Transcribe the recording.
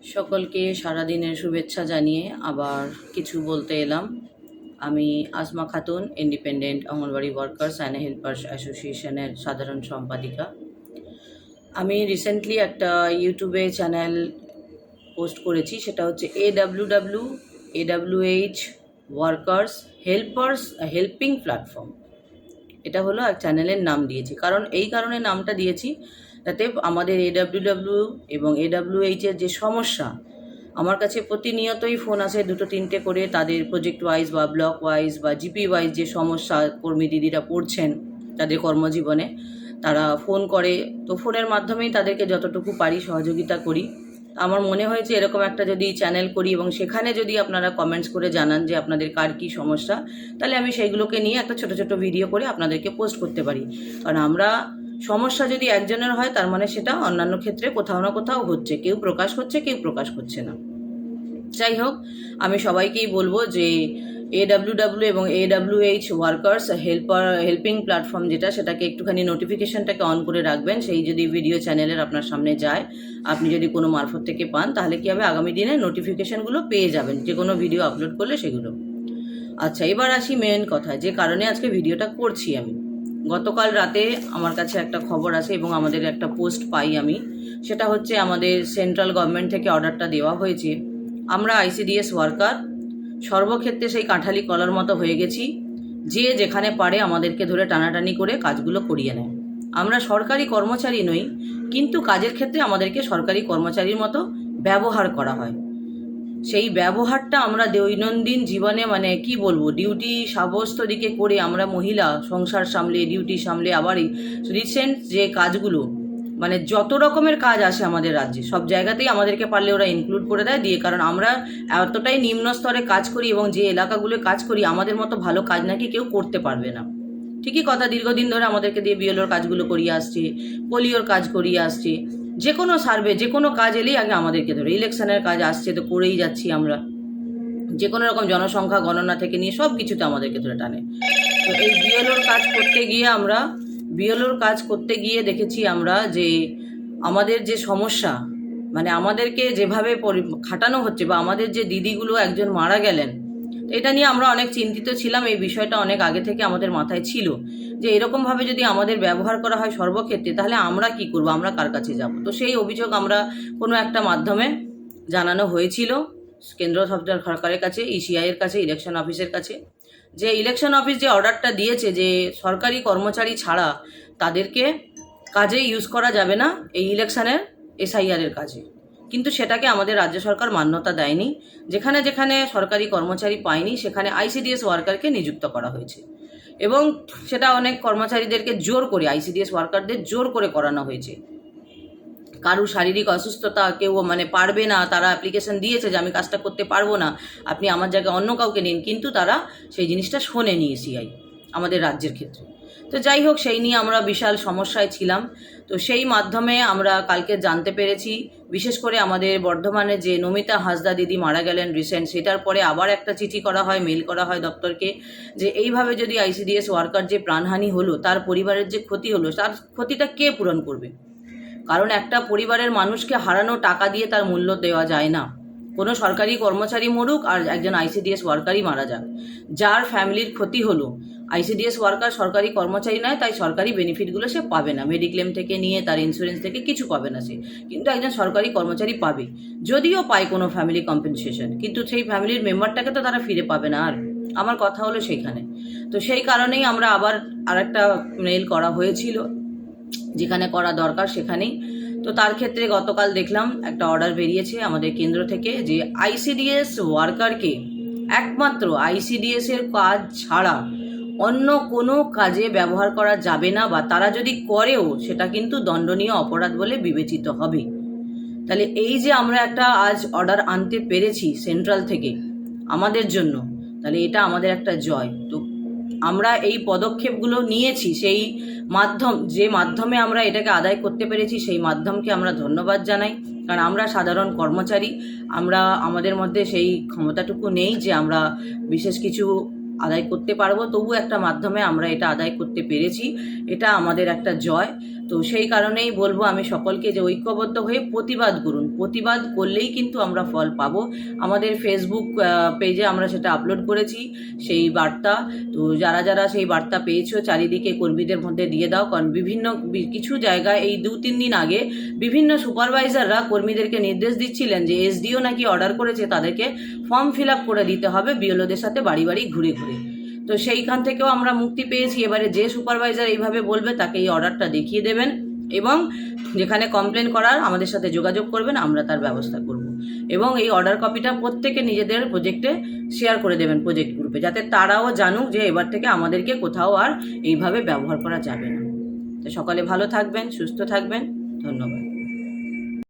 সকলকে সারাদিনের শুভেচ্ছা জানিয়ে আবার কিছু বলতে এলাম। আমি Asma Khatun, independent anganwadi workers and helpers অ্যাসোসিয়েশনের সাধারণ সম্পাদিকা। আমি রিসেন্টলি একটা ইউটিউবে চ্যানেল পোস্ট করেছি, সেটা হচ্ছে AWH ওয়ার্কার্স হেল্পিং প্ল্যাটফর্ম। এটা হলো এক চ্যানেলের নাম দিয়েছি, কারণ এই কারণে নামটা দিয়েছি যাতে আমাদের AWW এবং AWH এর যে সমস্যা, আমার কাছে প্রতিনিয়তই ফোন আসে 2-3টে করে, তাদের প্রজেক্ট ওয়াইজ বা ব্লক ওয়াইজ বা জিপি ওয়াইজ যে সমস্যা কর্মী দিদিরা পড়ছেন তাদের কর্মজীবনে, তারা ফোন করে। তো ফোনের মাধ্যমেই তাদেরকে যতটুকু পারি সহযোগিতা করি। আমার মনে হয়েছে এরকম একটা যদি চ্যানেল করি এবং সেখানে যদি আপনারা কমেন্টস করে জানান যে আপনাদের কার কী সমস্যা, তাহলে আমি সেইগুলোকে নিয়ে একটা ছোট ছোট ভিডিও করে আপনাদেরকে পোস্ট করতে পারি। কারণ আমরা সমস্যা যদি একজনের হয়, তার মানে সেটা অন্যান্য ক্ষেত্রে কোথাও না কোথাও হচ্ছে, কেউ প্রকাশ করছে, কেউ প্রকাশ করছে না। যাই হোক, আমি সবাইকেই বলবো যে AWW এবং AWH ওয়ার্কার্স হেল্পিং প্ল্যাটফর্ম যেটা, সেটাকে একটুখানি নোটিফিকেশনটাকে অন করে রাখবেন। সেই যদি ভিডিও চ্যানেলের আপনার সামনে যায়, আপনি যদি কোনো মারফত থেকে পান, তাহলে কি হবে, আগামী দিনে নোটিফিকেশনগুলো পেয়ে যাবেন যে কোনো ভিডিও আপলোড করলে সেগুলো। আচ্ছা, এবার আসি মেন কথা, যে কারণে আজকে ভিডিওটা করছি আমি। গতকাল রাতে আমার কাছে একটা খবর আসে এবং আমাদের একটা পোস্ট পাই আমি, সেটা হচ্ছে আমাদের সেন্ট্রাল গভর্নমেন্ট থেকে অর্ডারটা দেওয়া হয়েছে। আমরা ICDS ওয়ার্কার সর্বক্ষেত্রে সেই কাঁঠালি কলার মতো হয়ে গেছি, যে যেখানে পারে আমাদেরকে ধরে টানাটানি করে কাজগুলো করিয়ে নেয়। আমরা সরকারি কর্মচারী নই, কিন্তু কাজের ক্ষেত্রে আমাদেরকে সরকারি কর্মচারীর মতো ব্যবহার করা হয়। সেই ব্যবহারটা আমরা দৈনন্দিন জীবনে, মানে কি বলবো, ডিউটি সমস্ত দিকে করে আমরা মহিলা সংসার সামলে, ডিউটি সামলে, আবার রিসেন্ট যে কাজগুলো, মানে যত রকমের কাজ আসে আমাদের রাজ্যে, সব জায়গাতেই আমাদেরকে পারলে ওরা ইনক্লুড করে দেয় দিয়ে, কারণ আমরা এতটাই নিম্ন স্তরে কাজ করি এবং যে এলাকাগুলো কাজ করি, আমাদের মতো ভালো কাজ নাকি কেউ করতে পারবে না। ঠিকই কথা, দীর্ঘদিন ধরে আমাদেরকে দিয়ে বিএলওর কাজগুলো করিয়ে আসছে, পোলিওর কাজ করিয়ে আসছে, যে কোনো সার্ভে, যে কোনো কাজ এলেই আগে আমাদেরকে ধরে, ইলেকশনের কাজ আসছে তো করেই যাচ্ছি আমরা, যে কোনো রকম জনসংখ্যা গণনা থেকে নিয়ে সব কিছুতে আমাদেরকে ধরে টানে। তো এই বিএলওর কাজ করতে গিয়ে দেখেছি আমরা যে আমাদের যে সমস্যা, মানে আমাদেরকে যেভাবে খাটানো হচ্ছে, বা আমাদের যে দিদিগুলো একজন মারা গেলেন, এটা নিয়ে আমরা অনেক চিন্তিত ছিলাম। এই বিষয়টা অনেক আগে থেকে আমাদের মাথায় ছিল যে এরকমভাবে যদি আমাদের ব্যবহার করা হয় সর্বক্ষেত্রে, তাহলে আমরা কি করব, আমরা কার কাছে যাব। তো সেই অভিযোগ আমরা কোনো একটা মাধ্যমে জানানো হয়েছিল কেন্দ্র সরকারের কাছে, ECI এর কাছে, ইলেকশন অফিসের কাছে। যে ইলেকশন অফিস যে অর্ডারটা দিয়েছে যে সরকারি কর্মচারী ছাড়া তাদেরকে কাজে ইউজ করা যাবে না এই ইলেকশনের SIR এর কাজে, কিন্তু সেটাকে আমাদের রাজ্য সরকার মান্যতা দেয়নি। যেখানে যেখানে সরকারি কর্মচারী পায়নি, সেখানে ICDS ওয়ার্কারকে নিযুক্ত করা হয়েছে, এবং সেটা অনেক কর্মচারীদেরকে জোর করে, ICDS ওয়ার্কারদের জোর করে করানো হয়েছে। কারুর শারীরিক অসুস্থতা, কেউ মানে পারবে না, তারা অ্যাপ্লিকেশন দিয়েছে যে আমি কাজটা করতে পারবো না, আপনি আমার জায়গায় অন্য কাউকে নিন, কিন্তু তারা সেই জিনিসটা শোনেনি ECI আমাদের রাজ্যের ক্ষেত্রে। তো যাই হোক, সেই নিয়ে আমরা বিশাল সমস্যায় ছিলাম। তো সেই মাধ্যমে আমরা কালকে জানতে পেরেছি, বিশেষ করে আমাদের বর্ধমানে যে নমিতা হাঁসদা দিদি মারা গেলেন রিসেন্ট, সেটার পরে আবার একটা চিঠি করা হয়, মেল করা হয় দপ্তরকে, যে এইভাবে যদি ICDS ওয়ার্কার যে প্রাণহানি হলো, তার পরিবারের যে ক্ষতি হলো, তার ক্ষতিটা কে পূরণ করবে। কারণ একটা পরিবারের মানুষকে হারানো টাকা দিয়ে তার মূল্য দেওয়া যায় না। কোনো সরকারি কর্মচারী মরুক আর একজন ICDS ওয়ার্কারই মারা যাক, যার ফ্যামিলির ক্ষতি হলো, ICDS ওয়ার্কার সরকারি কর্মচারী নয়, তাই সরকারি বেনিফিটগুলো সে পাবে না, মেডিক্লেম থেকে নিয়ে তার ইন্স্যুরেন্স থেকে কিছু পাবে না সে, কিন্তু একজন সরকারি কর্মচারী পাবে। যদিও পায় কোনো ফ্যামিলি কম্পেনসেশন, কিন্তু সেই ফ্যামিলির মেম্বারটাকে তো তারা ফিরে পাবে না। আর আমার কথা হলো সেইখানে। তো সেই কারণেই আমরা আবার আরেকটা মেল করা হয়েছিল, যেখানে করা দরকার সেখানেই। তো তার ক্ষেত্রে গতকাল দেখলাম একটা অর্ডার বেরিয়েছে আমাদের কেন্দ্র থেকে, যে ICDS ওয়ার্কারকে একমাত্র ICDS এর কাজ ছাড়া অন্য কোনো কাজে ব্যবহার করা যাবে না, বা তারা যদি করেও সেটা কিন্তু দণ্ডনীয় অপরাধ বলে বিবেচিত হবে। তাহলে এই যে আমরা একটা আজ অর্ডার আনতে পেরেছি সেন্ট্রাল থেকে আমাদের জন্য, তাহলে এটা আমাদের একটা জয়। তো আমরা এই পদক্ষেপগুলো নিয়েছি, সেই যে মাধ্যমে আমরা এটাকে আদায় করতে পেরেছি, সেই মাধ্যমকে আমরা ধন্যবাদ জানাই। কারণ আমরা সাধারণ কর্মচারী, আমাদের মধ্যে সেই ক্ষমতাটুকু নেই যে আমরা বিশেষ কিছু আদায় করতে পারবো, তবু একটা মাধ্যমে আমরা এটা আদায় করতে পেরেছি, এটা আমাদের একটা জয়। তো সেই কারণেই বলবো আমি সকলকে যে ঐক্যবদ্ধ হয়ে প্রতিবাদ করুন। প্রতিবাদ করলেই কিন্তু আমরা ফল পাবো। আমাদের ফেসবুক পেজে আমরা সেটা আপলোড করেছি সেই বার্তা। তো যারা যারা সেই বার্তা পেয়েছো চারিদিকে কর্মীদের মধ্যে দিয়ে দাও, কারণ কিছু জায়গায় এই 2-3 দিন আগে বিভিন্ন সুপারভাইজাররা কর্মীদেরকে নির্দেশ দিচ্ছিলেন যে এসডিও নাকি অর্ডার করেছে তাদেরকে ফর্ম ফিল আপ করে দিতে হবে বিএলওদের সাথে বাড়ি বাড়ি ঘুরে ঘুরে। তো সেইখান থেকেও আমরা মুক্তি পেয়েছি। এবারে যে সুপারভাইজার এইভাবে বলবে তাকে এই অর্ডারটা দেখিয়ে দেবেন এবং যেখানে কমপ্লেন করার আমাদের সাথে যোগাযোগ করবেন, আমরা তার ব্যবস্থা করব। এবং এই অর্ডার কপিটা প্রত্যেকে নিজেদের প্রজেক্টে শেয়ার করে দেবেন প্রজেক্ট গ্রুপে, যাতে তারাও জানুক যে এবার থেকে আমাদেরকে কোথাও আর এইভাবে ব্যবহার করা যাবে না। তো সকলে ভালো থাকবেন, সুস্থ থাকবেন, ধন্যবাদ।